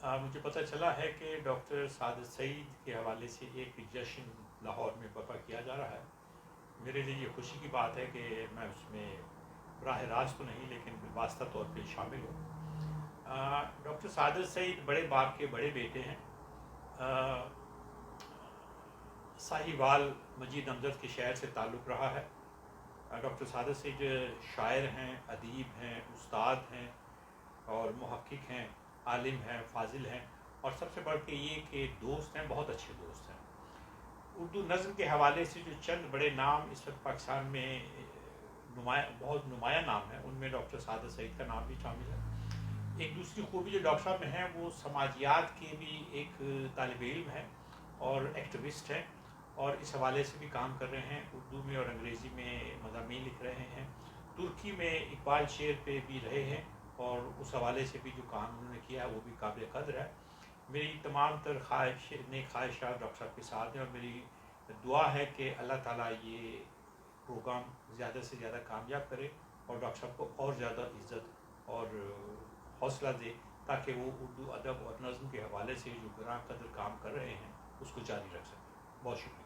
मुझे पता चला है कि डॉक्टर सादिक सईद के हवाले से एक जश्न लाहौर में बर्पा किया जा रहा है। मेरे लिए ये खुशी की बात है कि मैं उसमें बराह रास्त तो नहीं लेकिन बिलवास्ता तौर पे शामिल हूँ। डॉक्टर सादिक सईद बड़े बाप के बड़े बेटे हैं। साहिवाल मजीद अमजद के शहर से ताल्लुक़ रहा है। डॉक्टर सादिक सईद शायर हैं, अदीब हैं, उस्ताद हैं और मुहक्किक हैं, आलिम हैं, फाजिल हैं और सबसे बढ़ के ये कि दोस्त हैं, बहुत अच्छे दोस्त हैं। उर्दू नज़्म के हवाले से जो चंद बड़े नाम इस वक्त पाकिस्तान में बहुत नुमाया नाम है, उनमें डॉक्टर सादिक सईद का नाम भी शामिल है। एक दूसरी खूबी जो डॉक्टर साहब में है वो समाजियात के भी एक तालिब इल्म है और एक्टिविस्ट हैं और इस हवाले से भी काम कर रहे हैं। उर्दू में और अंग्रेज़ी में मज़ामीन लिख रहे हैं। तुर्की में इकबाल शेर पे भी रहे हैं और उस हवाले से भी जो काम उन्होंने किया है वो भी काबिल क़द्र है। मेरी तमाम तर नेक ख्वाहिशात डॉक्टर साहब के साथ हैं और मेरी दुआ है कि अल्लाह ताला ये प्रोग्राम ज़्यादा से ज़्यादा कामयाब करे और डॉक्टर साहब को और ज़्यादा इज़्ज़त और हौसला दे ताकि वो उर्दू अदब और नज़्म के हवाले से जो बड़ा कदर काम कर रहे हैं उसको जारी रख सकें। बहुत शुक्रिया।